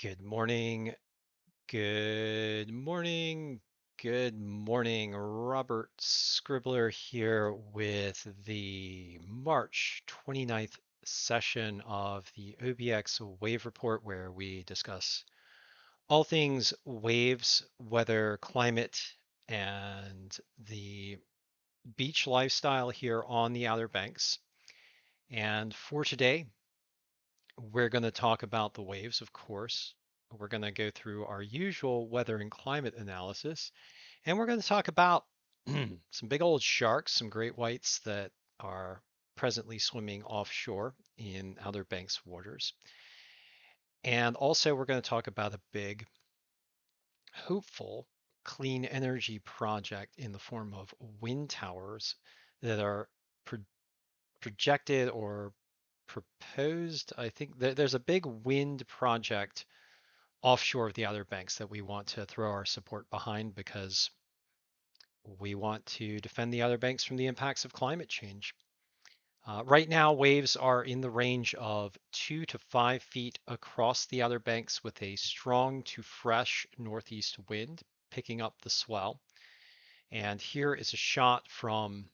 Good morning, good morning, good morning. Robert Scribbler here with the March 29th session of the OBX Wave Report, where we discuss all things waves, weather, climate, and the beach lifestyle here on the Outer Banks. And for today, we're going to talk about the waves, of course. We're going to go through our usual weather and climate analysis, and we're going to talk about some big old sharks, some great whites that are presently swimming offshore in Outer Banks waters. And also, we're going to talk about a big, hopeful, clean energy project in the form of wind towers that are pro projected or proposed. I think there's a big wind project offshore of the Outer Banks that we want to throw our support behind because we want to defend the Outer Banks from the impacts of climate change. Right now, waves are in the range of 2 to 5 feet across the Outer Banks with a strong to fresh northeast wind picking up the swell. And here is a shot from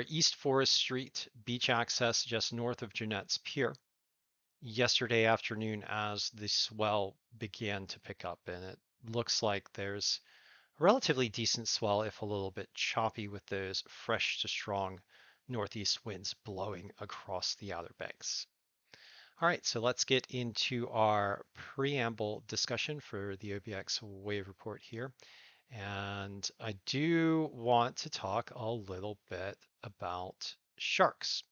East Forest Street beach access just north of Jeanette's Pier yesterday afternoon as the swell began to pick up, and it looks like there's a relatively decent swell, if a little bit choppy, with those fresh to strong northeast winds blowing across the Outer Banks. All right, so let's get into our preamble discussion for the OBX wave report here. And I do want to talk a little bit about sharks.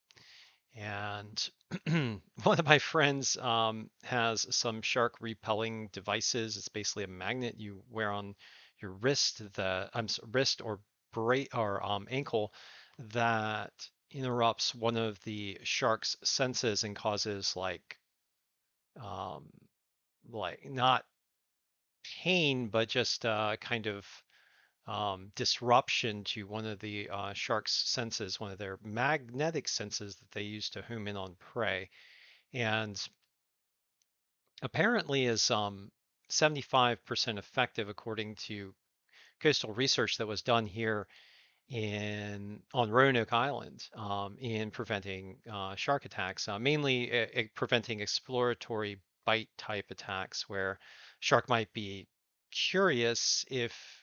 And one of my friends has some shark repelling devices. It's basically a magnet you wear on your wrist, wrist or ankle, that interrupts one of the shark's senses and causes um, like not pain, but just kind of disruption to one of the shark's senses, one of their magnetic senses that they use to home in on prey. And apparently is 75% effective according to coastal research that was done here in on Roanoke Island in preventing shark attacks, mainly preventing exploratory bite type attacks where shark might be curious if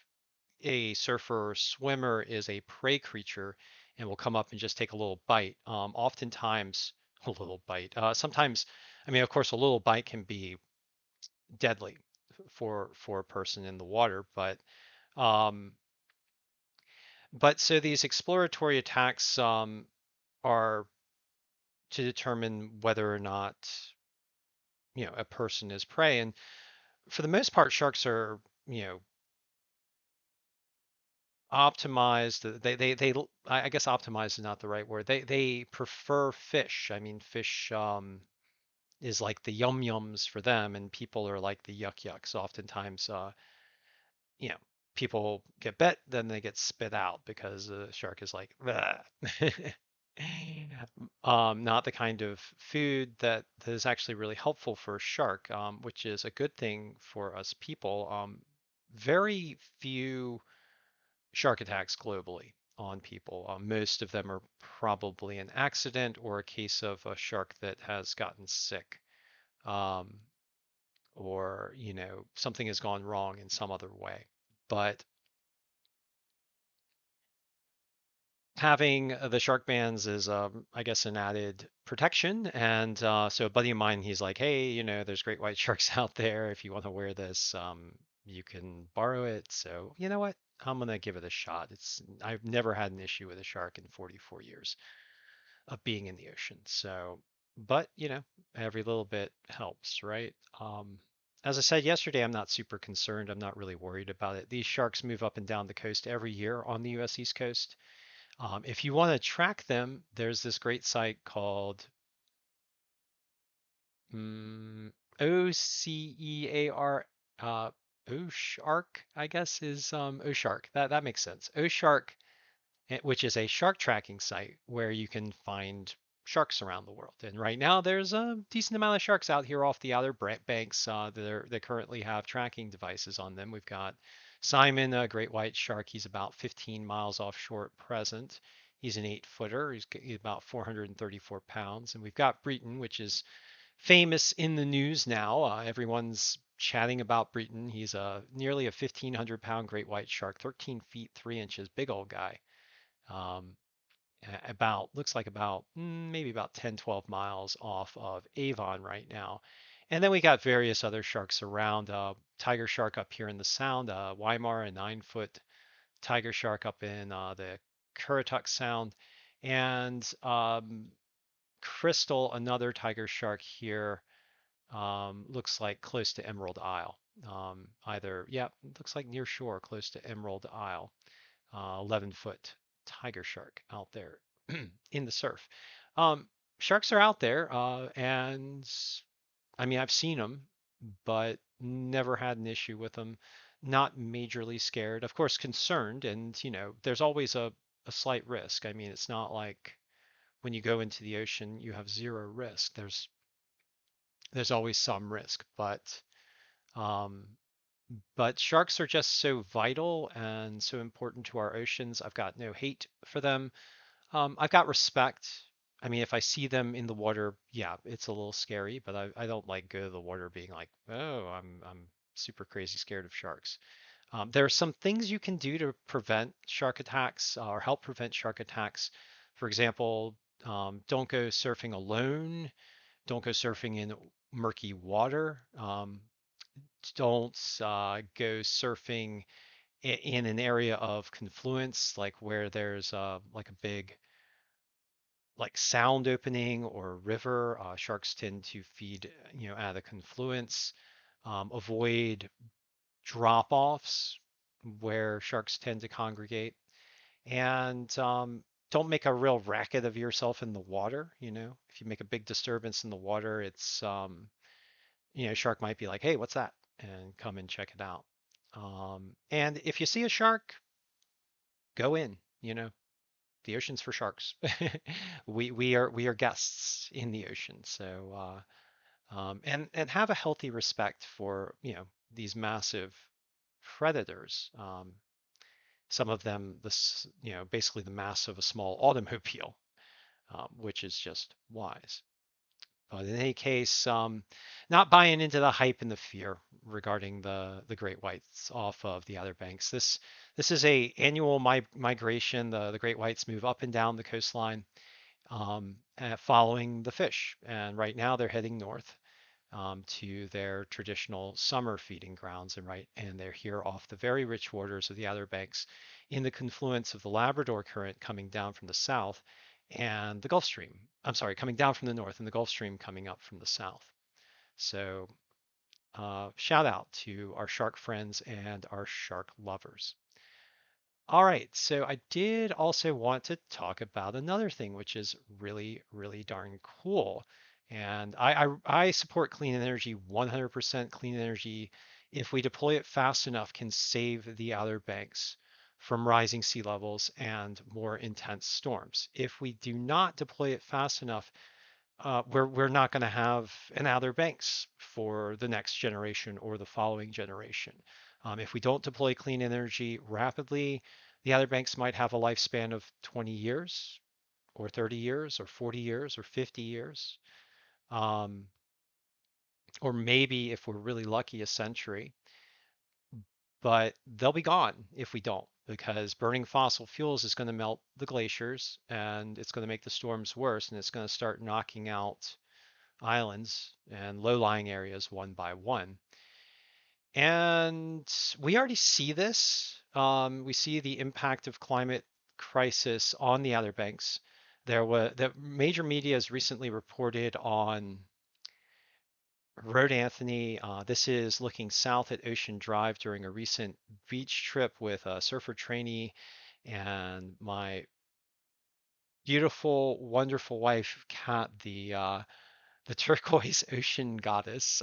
a surfer or swimmer is a prey creature and will come up and just take a little bite. Oftentimes, a little bite. Sometimes, I mean, of course, a little bite can be deadly for a person in the water, um, but so these exploratory attacks are to determine whether or not a person is prey, and for the most part, sharks are optimized. I guess optimized is not the right word. They prefer fish. I mean, fish is like the yum yums for them, and people are like the yuck yucks. Oftentimes, you know, people get bit, then they get spit out because the shark is like, not the kind of food that is actually really helpful for a shark, which is a good thing for us people. Very few shark attacks globally on people. Most of them are probably an accident or a case of a shark that has gotten sick, um, or something has gone wrong in some other way. But having the shark bands is, I guess, an added protection. And so a buddy of mine, he's like, hey, there's great white sharks out there. If you want to wear this, you can borrow it. So you know what? I'm gonna give it a shot. I've never had an issue with a shark in 44 years of being in the ocean. So, but every little bit helps, right? As I said yesterday, I'm not super concerned. I'm not really worried about it. These sharks move up and down the coast every year on the U.S. East Coast. If you want to track them, there's this great site called OCEAR, Oshark, I guess is Oshark. That makes sense. Oshark, which is a shark tracking site where you can find sharks around the world. And right now, there's a decent amount of sharks out here off the Outer Banks that currently have tracking devices on them. We've got Simon, a great white shark. He's about 15 miles offshore at present. He's an 8 footer. He's about 434 pounds. And we've got Breton, which is famous in the news now. Everyone's chatting about Breton. He's nearly a 1,500-pound great white shark, 13 feet 3 inches, big old guy. Um, about looks like about maybe about 10, 12 miles off of Avon right now. And then we got various other sharks around. Tiger shark up here in the Sound, Weimar, a 9 foot tiger shark up in the Currituck Sound, and Crystal, another tiger shark here, looks like close to Emerald Isle. Yeah, looks like near shore, close to Emerald Isle. 11-foot tiger shark out there in the surf. Um, Sharks are out there, and I mean, I've seen them, but never had an issue with them. Not majorly scared. Of course, concerned, and there's always a slight risk. I mean, it's not like when you go into the ocean, you have zero risk. There's always some risk, um, but sharks are just so vital and so important to our oceans. I've got no hate for them. I've got respect. I mean, if I see them in the water, yeah, it's a little scary, but I don't like go to the water being like, oh, I'm super crazy scared of sharks. There are some things you can do to prevent shark attacks or help prevent shark attacks. For example, don't go surfing alone. Don't go surfing in murky water. Don't go surfing in an area of confluence, like where there's like a big like sound opening or river. Sharks tend to feed, at a confluence. Avoid drop-offs where sharks tend to congregate, and don't make a real racket of yourself in the water. If you make a big disturbance in the water, shark might be like, hey, what's that? And come and check it out. And if you see a shark, go in. The ocean's for sharks. We are guests in the ocean. So and have a healthy respect for these massive predators. Some of them, basically the mass of a small automobile, which is just wise. But in any case, not buying into the hype and the fear regarding the great whites off of the Outer Banks. This is a annual migration. The great whites move up and down the coastline, following the fish, and right now they're heading north, to their traditional summer feeding grounds, and they're here off the very rich waters of the Outer Banks, in the confluence of the Labrador Current coming down from the south and the Gulf Stream. I'm sorry, coming down from the north and the Gulf Stream coming up from the south. So shout out to our shark friends and our shark lovers. All right, so I did also want to talk about another thing, which is really, really darn cool. And I support clean energy 100%. Clean energy, if we deploy it fast enough, can save the Outer Banks from rising sea levels and more intense storms. If we do not deploy it fast enough, we're not going to have an Outer Banks for the next generation or the following generation. If we don't deploy clean energy rapidly, the Outer Banks might have a lifespan of 20 years or 30 years or 40 years or 50 years. Um, or maybe, if we're really lucky, a century. But they'll be gone if we don't, because burning fossil fuels is going to melt the glaciers, and it's going to make the storms worse, and it's going to start knocking out islands and low-lying areas one by one. And we already see this. We see the impact of climate crisis on the Outer Banks. The major media has recently reported on Road Anthony. This is looking south at Ocean Drive during a recent beach trip with a surfer trainee and my beautiful, wonderful wife, Kat, the turquoise ocean goddess,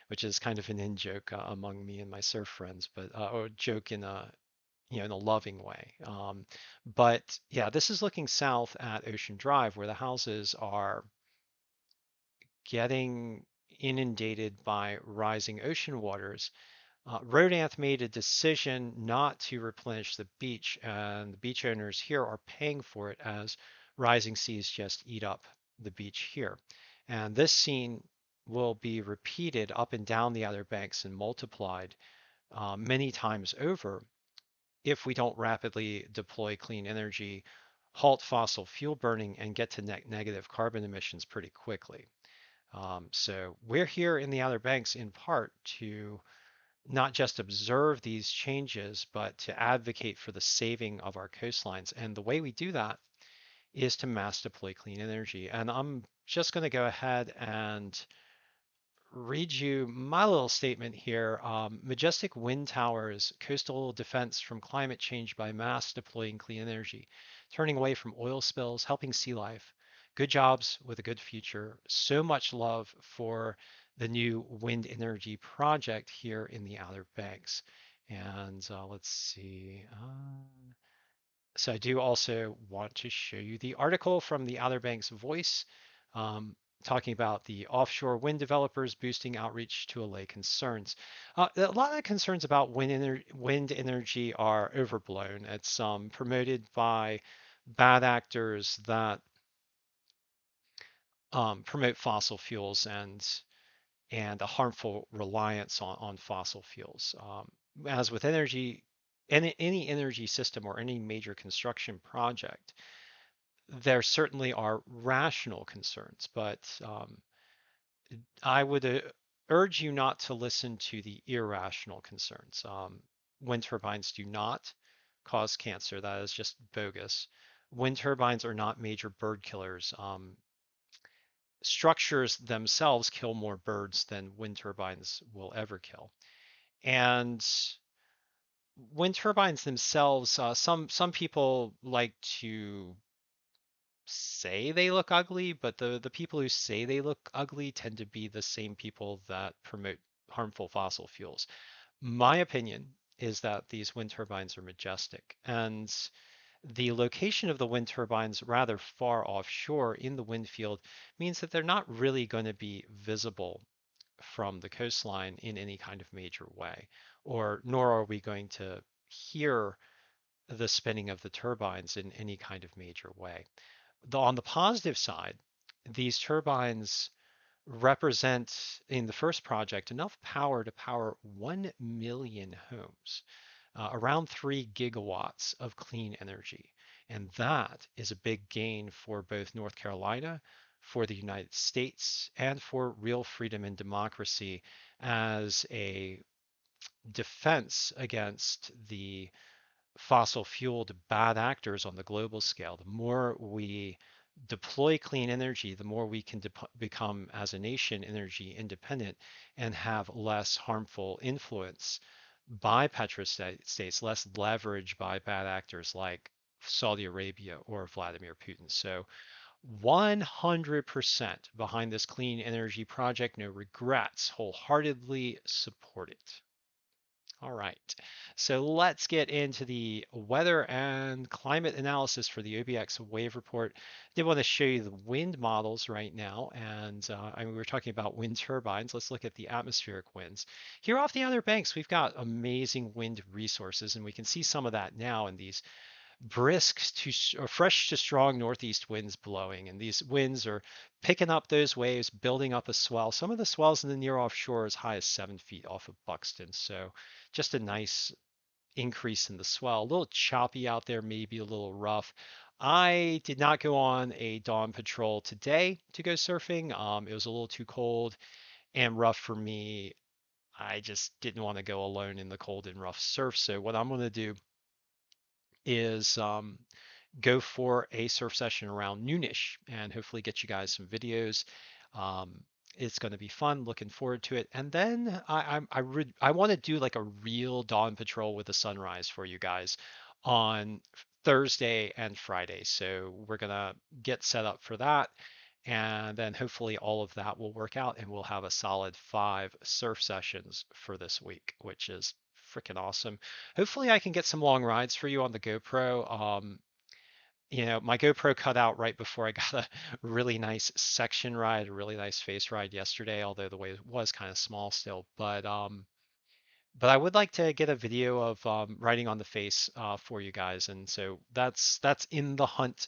which is kind of an in joke among me and my surf friends, but or joke in a loving way. But yeah, this is looking south at Ocean Drive, where the houses are getting inundated by rising ocean waters. Rodanth made a decision not to replenish the beach, and the beach owners here are paying for it as rising seas just eat up the beach here. And this scene will be repeated up and down the Outer Banks and multiplied many times over if we don't rapidly deploy clean energy, halt fossil fuel burning, and get to net negative carbon emissions pretty quickly. So we're here in the Outer Banks in part to not just observe these changes, but to advocate for the saving of our coastlines. And the way we do that is to mass deploy clean energy. And I'm just going to go ahead and read you my little statement here. Majestic wind towers, coastal defense from climate change by mass deploying clean energy, turning away from oil spills, helping sea life. Good jobs with a good future. So much love for the new wind energy project here in the Outer Banks. And let's see. So I do also want to show you the article from the Outer Banks Voice, um, talking about the offshore wind developers boosting outreach to allay concerns. A lot of concerns about wind energy are overblown. It's promoted by bad actors that promote fossil fuels and a harmful reliance on fossil fuels. As with energy, any energy system or any major construction project, there certainly are rational concerns, but I would urge you not to listen to the irrational concerns. Wind turbines do not cause cancer. That is just bogus. Wind turbines are not major bird killers. Structures themselves kill more birds than wind turbines will ever kill. And wind turbines themselves, some people like to say they look ugly, but the people who say they look ugly tend to be the same people that promote harmful fossil fuels. My opinion is that these wind turbines are majestic, and the location of the wind turbines rather far offshore in the wind field means that they're not really going to be visible from the coastline in any kind of major way, or nor are we going to hear the spinning of the turbines in any kind of major way. On the positive side, these turbines represent, in the first project, enough power to power 1 million homes, around 3 gigawatts of clean energy. And that is a big gain for both North Carolina, for the United States, and for real freedom and democracy as a defense against the fossil fueled bad actors on the global scale. The more we deploy clean energy, the more we can become, as a nation, energy independent and have less harmful influence by petrostates, less leverage by bad actors like Saudi Arabia or Vladimir Putin. So 100% behind this clean energy project, no regrets, wholeheartedly support it. All right, so let's get into the weather and climate analysis for the OBX wave report. I did want to show you the wind models right now, and we were talking about wind turbines. Let's look at the atmospheric winds. Here off the Outer Banks, we've got amazing wind resources, and we can see some of that now in these brisk to or fresh to strong northeast winds blowing, and these winds are picking up those waves, building up a swell. Some of the swells in the near offshore as high as 7 feet off of Buxton, so just a nice increase in the swell. A little choppy out there, maybe a little rough. I did not go on a dawn patrol today to go surfing. It was a little too cold and rough for me. I just didn't want to go alone in the cold and rough surf. So what I'm going to do is go for a surf session around noonish and hopefully get you guys some videos. Um, it's going to be fun. Looking forward to it. And then I want to do like a real dawn patrol with the sunrise for you guys on Thursday and Friday. So we're going to get set up for that. And then hopefully all of that will work out and we'll have a solid 5 surf sessions for this week, which is freaking awesome. Hopefully I can get some long rides for you on the GoPro. My GoPro cut out right before I got a really nice section ride, a really nice face ride yesterday, although the wave was kind of small still. But I would like to get a video of riding on the face for you guys, and so that's in the hunt.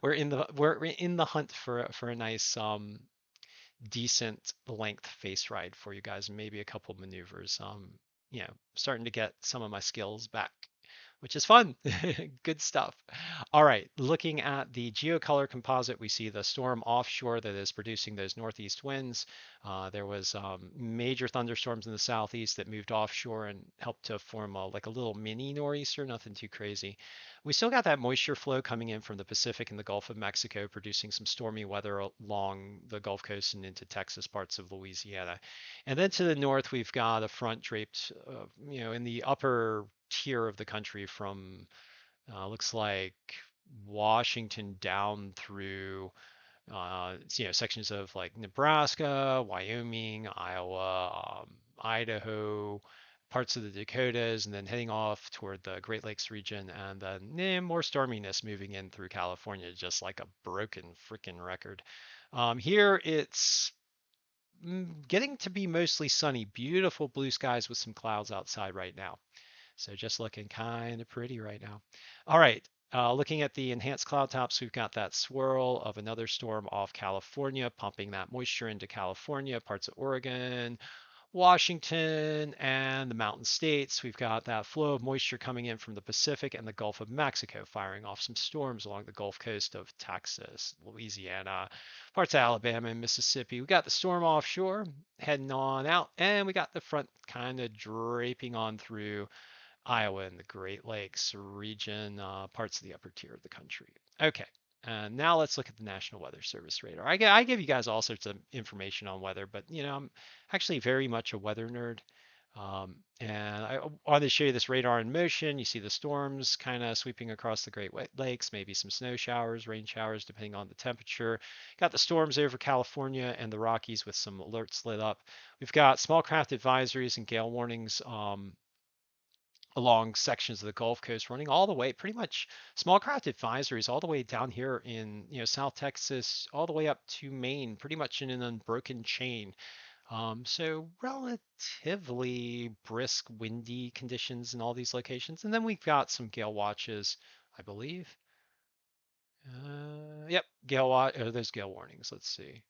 We're in the hunt for a nice decent length face ride for you guys, and maybe a couple maneuvers. Starting to get some of my skills back, which is fun. Good stuff. All right, looking at the geocolor composite, we see the storm offshore that is producing those northeast winds. There was major thunderstorms in the southeast that moved offshore and helped to form like a little mini nor'easter, nothing too crazy. We still got that moisture flow coming in from the Pacific and the Gulf of Mexico, producing some stormy weather along the Gulf Coast and into Texas, parts of Louisiana. And then to the north, we've got a front draped, in the upper tier of the country from looks like Washington down through sections of like Nebraska, Wyoming, Iowa, Idaho, parts of the Dakotas, and then heading off toward the Great Lakes region, and then more storminess moving in through California, just like a broken freaking record. Here it's getting to be mostly sunny, beautiful blue skies with some clouds outside right now. So just looking kind of pretty right now. All right, looking at the enhanced cloud tops, we've got that swirl of another storm off California, pumping that moisture into California, parts of Oregon, Washington, and the mountain states. We've got that flow of moisture coming in from the Pacific and the Gulf of Mexico, firing off some storms along the Gulf Coast of Texas, Louisiana, parts of Alabama and Mississippi. We got the storm offshore heading on out, and we got the front kind of draping on through Iowa and the Great Lakes region, parts of the upper tier of the country. Okay, and now let's look at the National Weather Service radar. I give you guys all sorts of information on weather, but I'm actually very much a weather nerd. And I wanted to show you this radar in motion. You see the storms kind of sweeping across the Great Lakes, maybe some snow showers, rain showers, depending on the temperature. Got the storms over California and the Rockies with some alerts lit up. We've got small craft advisories and gale warnings along sections of the Gulf Coast, running all the way, pretty much small craft advisories all the way down here in South Texas, all the way up to Maine, pretty much in an unbroken chain. So relatively brisk, windy conditions in all these locations, and then we've got some gale watches, I believe. Yep, gale watch. Oh, there's gale warnings. Let's see.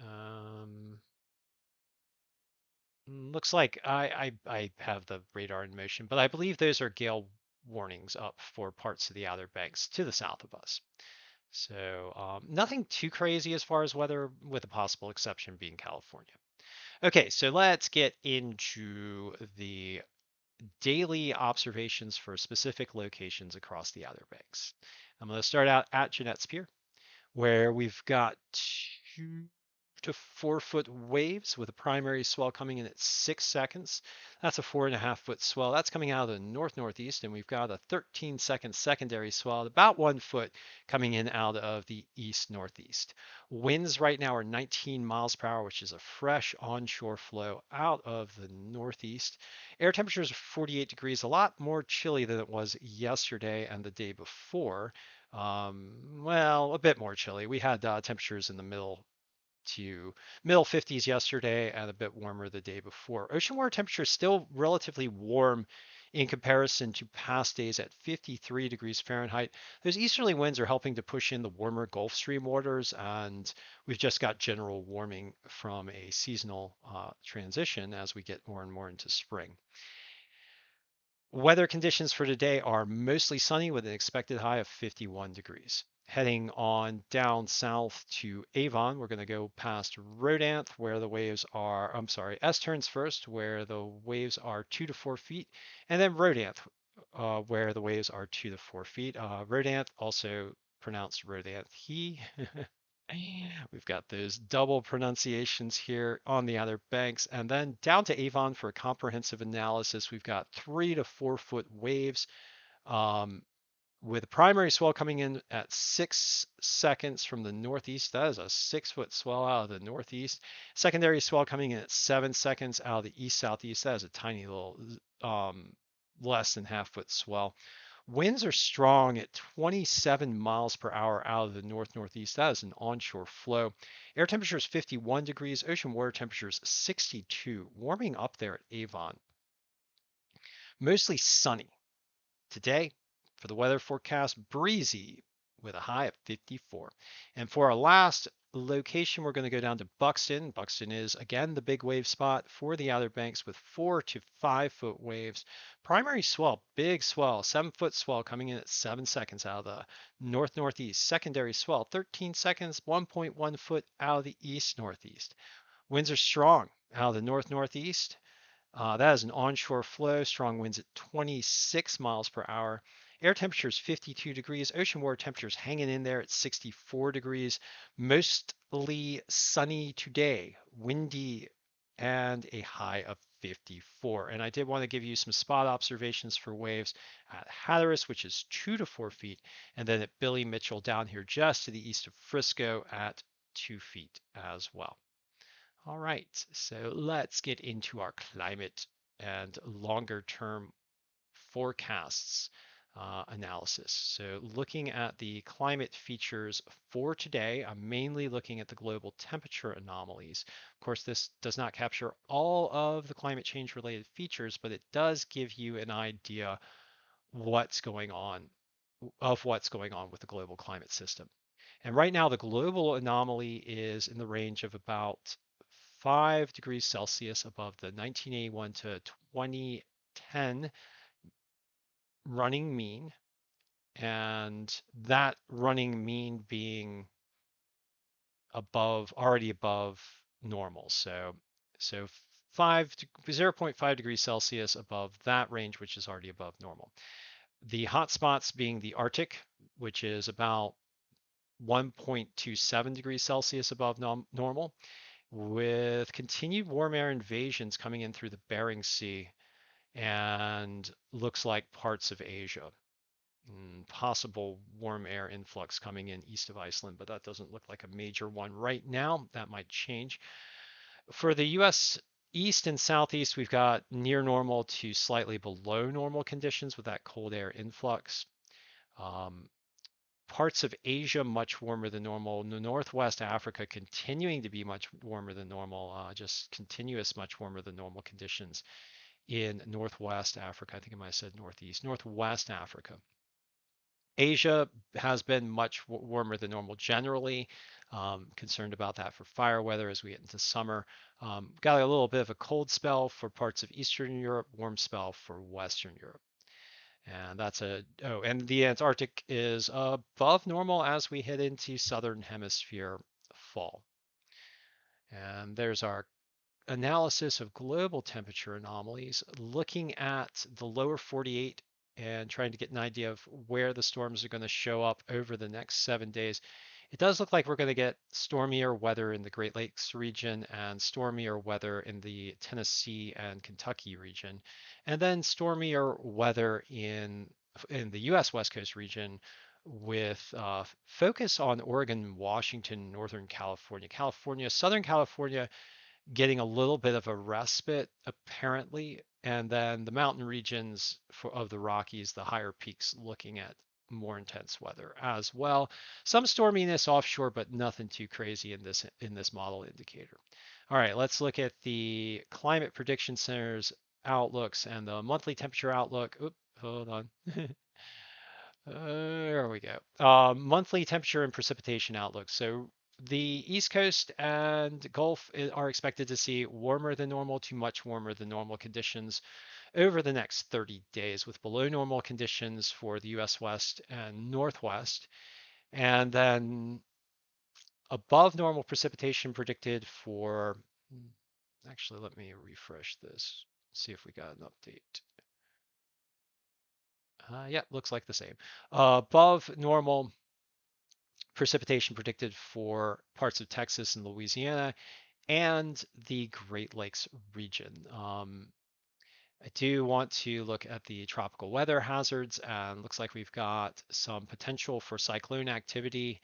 Um, Looks like I have the radar in motion, but I believe those are gale warnings up for parts of the Outer Banks to the south of us. So nothing too crazy as far as weather, with a possible exception being California. Okay, so let's get into the daily observations for specific locations across the Outer Banks. I'm going to start out at Jeanette's Pier, where we've got 2 to 4 foot waves with a primary swell coming in at 6 seconds. That's a 4.5 foot swell. That's coming out of the north-northeast, and we've got a 13-second secondary swell at about 1 foot coming in out of the east-northeast. Winds right now are 19 miles per hour, which is a fresh onshore flow out of the northeast. Air temperatures are 48 degrees, a lot more chilly than it was yesterday and the day before. Well, a bit more chilly. We had temperatures in the middle 50s yesterday and a bit warmer the day before. Ocean water temperature is still relatively warm in comparison to past days at 53 degrees Fahrenheit. Those easterly winds are helping to push in the warmer Gulf Stream waters, and we've just got general warming from a seasonal transition as we get more and more into spring. Weather conditions for today are mostly sunny with an expected high of 51 degrees. Heading on down south to Avon, we're going to go past Rodanth, where the waves are, I'm sorry, S turns first, where the waves are 2 to 4 feet, and then Rodanth, where the waves are 2 to 4 feet. Rodanth, also pronounced Rodanth-he. We've got those double pronunciations here on the Outer Banks. And then down to Avon for a comprehensive analysis, we've got 3 to 4 foot waves. with a primary swell coming in at 6 seconds from the northeast. That is a 6 foot swell out of the northeast. Secondary swell coming in at 7 seconds out of the east southeast. That is a tiny little less than half-foot swell. Winds are strong at 27 miles per hour out of the north northeast. That is an onshore flow. Air temperature is 51 degrees. Ocean water temperature is 62, warming up there at Avon. Mostly sunny. Today, for the weather forecast, breezy with a high of 54. And for our last location, we're going to go down to Buxton. Buxton is, again, the big wave spot for the Outer Banks with 4 to 5 foot waves. Primary swell, big swell, 7 foot swell coming in at 7 seconds out of the north northeast. Secondary swell, 13 seconds, 1.1 foot out of the east northeast. Winds are strong out of the north northeast. That is an onshore flow, strong winds at 26 miles per hour. Air temperature is 52 degrees. Ocean water temperature is hanging in there at 64 degrees. Mostly sunny today, windy, and a high of 54. And I did want to give you some spot observations for waves at Hatteras, which is 2 to 4 feet, and then at Billy Mitchell down here just to the east of Frisco at 2 feet as well. All right, so let's get into our climate and longer term forecasts analysis. So looking at the climate features for today, I'm mainly looking at the global temperature anomalies. Of course, this does not capture all of the climate change related features, but it does give you an idea what's going on with the global climate system. And right now, the global anomaly is in the range of about 5 degrees Celsius above the 1981 to 2010 running mean, and that running mean being already above normal. So 0.5 degrees Celsius above that range, which is already above normal. The hot spots being the Arctic, which is about 1.27 degrees Celsius above normal, with continued warm air invasions coming in through the Bering Sea and looks like parts of Asia. Possible warm air influx coming in east of Iceland, but that doesn't look like a major one right now. That might change. For the US east and southeast, we've got near normal to slightly below normal conditions with that cold air influx. Um, Parts of Asia much warmer than normal. Northwest Africa continuing to be much warmer than normal, just continuous much warmer than normal conditions in Northwest Africa. I think I might have said Northeast. Northwest Africa. Asia has been much warmer than normal generally. Concerned about that for fire weather as we get into summer. Got a little bit of a cold spell for parts of Eastern Europe, warm spell for Western Europe. And and the Antarctic is above normal as we head into Southern Hemisphere fall. And there's our analysis of global temperature anomalies, looking at the lower 48 and trying to get an idea of where the storms are going to show up over the next 7 days. It does look like we're going to get stormier weather in the Great Lakes region and stormier weather in the Tennessee and Kentucky region, and then stormier weather in the U.S. West Coast region with focus on Oregon, Washington, Northern California, Southern California getting a little bit of a respite apparently, and then the mountain regions of the Rockies, the higher peaks, looking at more intense weather as well. Some storminess offshore, but nothing too crazy in this model indicator. All right, let's look at the Climate Prediction Center's outlooks and the monthly temperature outlook. Oop, hold on. There we go. Monthly temperature and precipitation outlook. So the East Coast and Gulf are expected to see warmer than normal to much warmer than normal conditions over the next 30 days, with below normal conditions for the US West and Northwest. And then above normal precipitation predicted for, actually, let me refresh this, see if we got an update. Yeah, looks like the same. Above normal precipitation predicted for parts of Texas and Louisiana and the Great Lakes region. I do want to look at the tropical weather hazards, and looks like we've got some potential for cyclone activity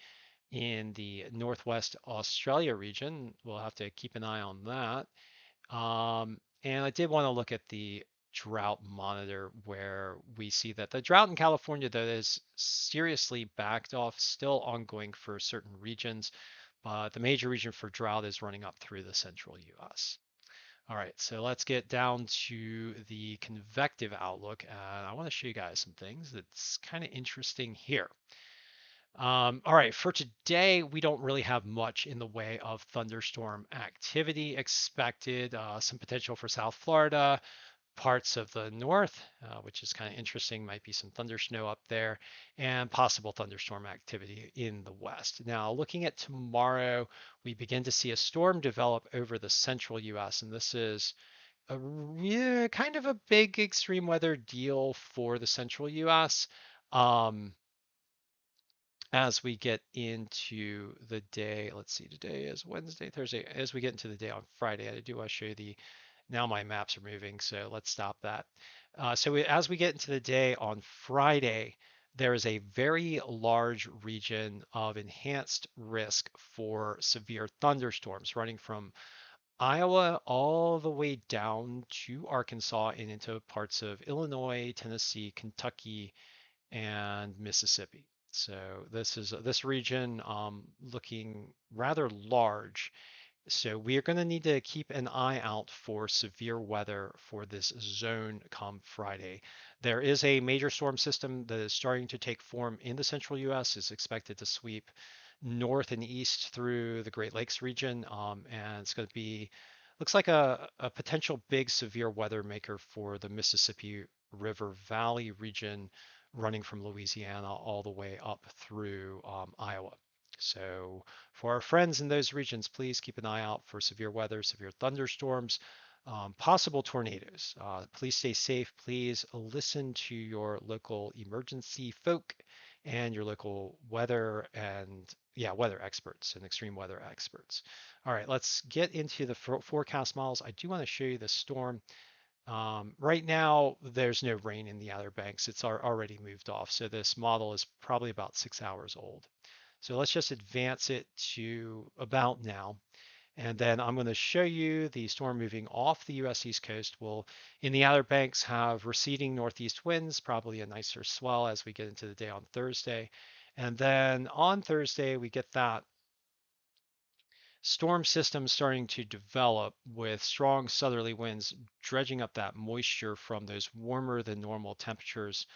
in the Northwest Australia region. We'll have to keep an eye on that. And I did want to look at the drought monitor, where we see that the drought in California that is seriously backed off, still ongoing for certain regions, but the major region for drought is running up through the central US. All right, so let's get down to the convective outlook. And I want to show you guys some things that's kind of interesting here. All right, for today, we don't really have much in the way of thunderstorm activity expected. Some potential for South Florida, parts of the north, which is kind of interesting. Might be some thunder snow up there, and possible thunderstorm activity in the west. Now, looking at tomorrow, we begin to see a storm develop over the central US, and this is a yeah, kind of a big extreme weather deal for the central US. Um, as we get into the day, let's see, today is Wednesday, Thursday. As we get into the day on Friday, I do want to show you the, now my maps are moving, so let's stop that. As we get into the day on Friday, there is a very large region of enhanced risk for severe thunderstorms running from Iowa all the way down to Arkansas and into parts of Illinois, Tennessee, Kentucky, and Mississippi. So this region looking rather large. So we are going to need to keep an eye out for severe weather for this zone come Friday. There is a major storm system that is starting to take form in the central U.S. is expected to sweep north and east through the Great Lakes region, and it's going to be looks like a potential big severe weather maker for the Mississippi River Valley region running from Louisiana all the way up through Iowa. So for our friends in those regions, please keep an eye out for severe weather, severe thunderstorms, possible tornadoes. Please stay safe. Please listen to your local emergency folk and your local weather and yeah, weather experts and extreme weather experts. All right, let's get into the forecast models. I do want to show you the storm. Right now, there's no rain in the Outer Banks. It's already moved off. So this model is probably about 6 hours old. So let's just advance it to about now. And then I'm going to show you the storm moving off the US East Coast. Will in the Outer Banks have receding northeast winds, probably a nicer swell as we get into the day on Thursday. And then on Thursday, we get that storm system starting to develop with strong southerly winds dredging up that moisture from those warmer than normal temperatures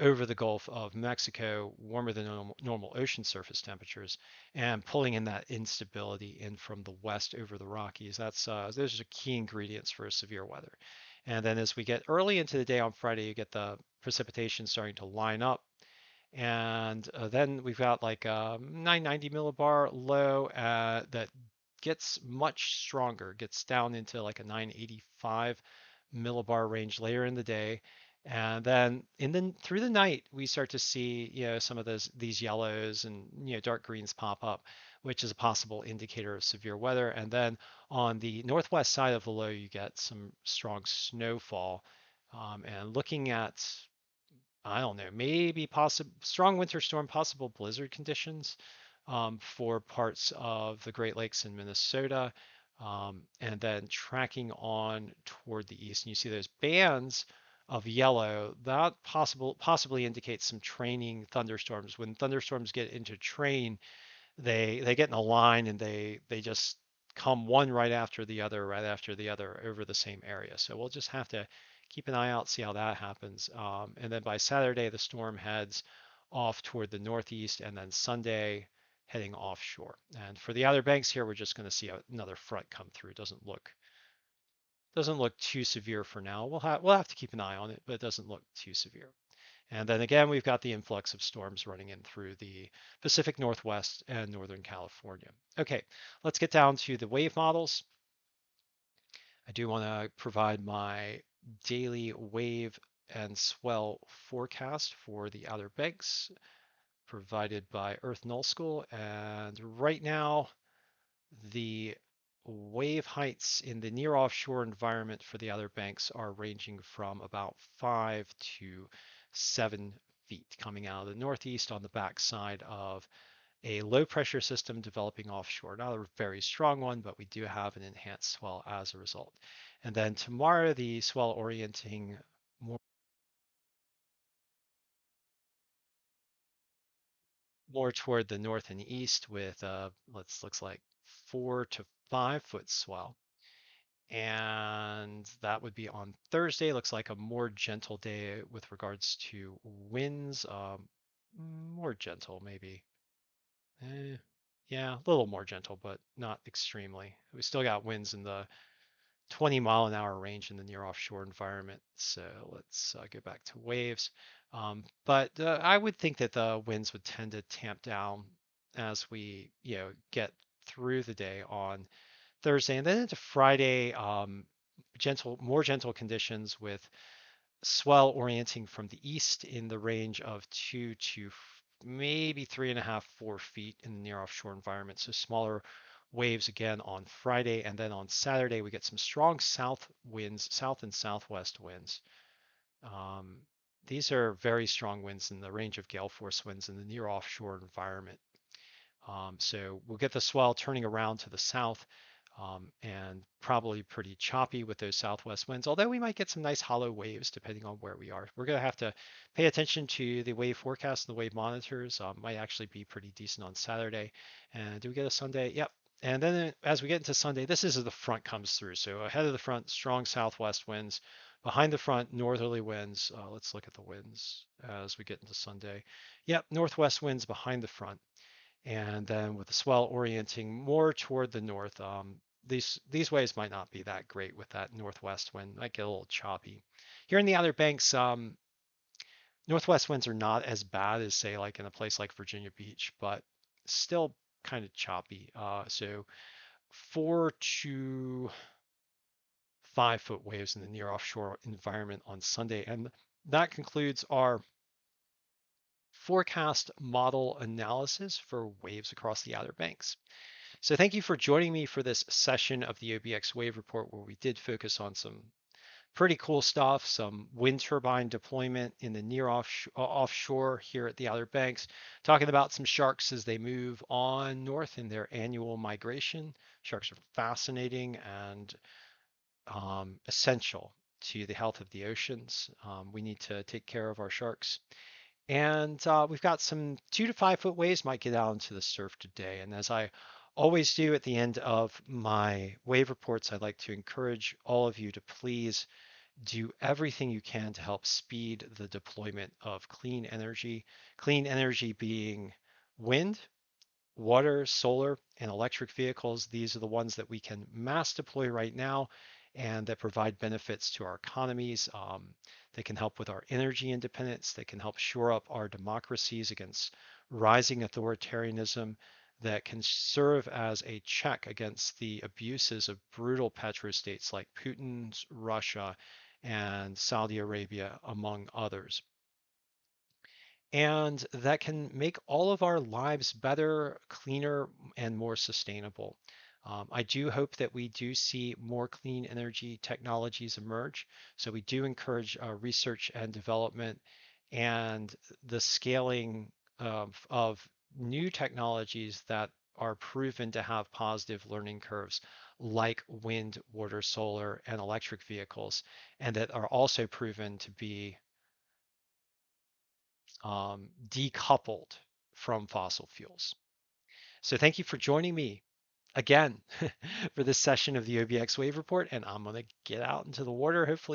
over the Gulf of Mexico, warmer than normal ocean surface temperatures, and pulling in that instability in from the west over the Rockies. Those are key ingredients for severe weather. And then as we get early into the day on Friday, you get the precipitation starting to line up, and then we've got like a 990 millibar low that gets much stronger, gets down into like a 985 millibar range later in the day. And then through the night, we start to see, some of these yellows and, dark greens pop up, which is a possible indicator of severe weather. And then on the northwest side of the low, you get some strong snowfall. And looking at, I don't know, maybe possible strong winter storm, possible blizzard conditions for parts of the Great Lakes in Minnesota, and then tracking on toward the east. And you see those bands of yellow that possibly indicates some training thunderstorms. When thunderstorms get into train, they get in a line and they just come one right after the other over the same area. So we'll just have to keep an eye out, see how that happens. And then by Saturday, the storm heads off toward the northeast, and then Sunday heading offshore. And for the Outer Banks here, we're just going to see another front come through. It doesn't look too severe for now. We'll have to keep an eye on it, but it doesn't look too severe. And then again, we've got the influx of storms running in through the Pacific Northwest and Northern California. Okay, let's get down to the wave models. I do want to provide my daily wave and swell forecast for the Outer Banks provided by Earth Null School. And right now, the wave heights in the near offshore environment for the Outer Banks are ranging from about 5 to 7 feet coming out of the northeast on the backside of a low pressure system developing offshore. Not a very strong one, but we do have an enhanced swell as a result. And then tomorrow, the swell orienting more, more toward the north and east with looks like 4 to 5 foot swell. And that would be on Thursday. Looks like a more gentle day with regards to winds. More gentle, maybe. Yeah, a little more gentle, but not extremely. We still got winds in the 20-mile-an-hour range in the near offshore environment. So let's go back to waves. But I would think that the winds would tend to tamp down as we, get through the day on Thursday, and then into Friday. More gentle conditions with swell orienting from the east in the range of 2 to maybe 3.5, 4 feet in the near offshore environment. So smaller waves again on Friday. And then on Saturday, we get some strong south winds, south and southwest winds. Um, these are very strong winds in the range of gale force winds in the near offshore environment. So we'll get the swell turning around to the south and probably pretty choppy with those southwest winds, although we might get some nice hollow waves depending on where we are. We're going to have to pay attention to the wave forecast and the wave monitors. Might actually be pretty decent on Saturday. And do we get a Sunday? Yep. And then as we get into Sunday, this is as the front comes through. So ahead of the front, strong southwest winds. Behind the front, northerly winds. Let's look at the winds as we get into Sunday. Yep, northwest winds behind the front. And then with the swell orienting more toward the north, these waves might not be that great with that northwest wind. Might get a little choppy. Here in the Outer Banks, northwest winds are not as bad as say like in a place like Virginia Beach, but still kind of choppy. So 4 to 5 foot waves in the near offshore environment on Sunday, and that concludes our forecast model analysis for waves across the Outer Banks. So thank you for joining me for this session of the OBX Wave Report, where we did focus on some pretty cool stuff, some wind turbine deployment in the near offshore here at the Outer Banks, talking about some sharks as they move on north in their annual migration. Sharks are fascinating and essential to the health of the oceans. We need to take care of our sharks. And we've got some 2 to 5 foot waves might get out into the surf today. And as I always do at the end of my wave reports, I'd like to encourage all of you to please do everything you can to help speed the deployment of clean energy being wind, water, solar, and electric vehicles. These are the ones that we can mass deploy right now and that provide benefits to our economies. They can help with our energy independence. They can help shore up our democracies against rising authoritarianism, that can serve as a check against the abuses of brutal petrostates like Putin's Russia and Saudi Arabia, among others, and that can make all of our lives better, cleaner, and more sustainable. I do hope that we do see more clean energy technologies emerge. So we do encourage research and development and the scaling of new technologies that are proven to have positive learning curves, like wind, water, solar, and electric vehicles, and that are also proven to be decoupled from fossil fuels. So thank you for joining me again for this session of the OBX Wave Report, and I'm going to get out into the water hopefully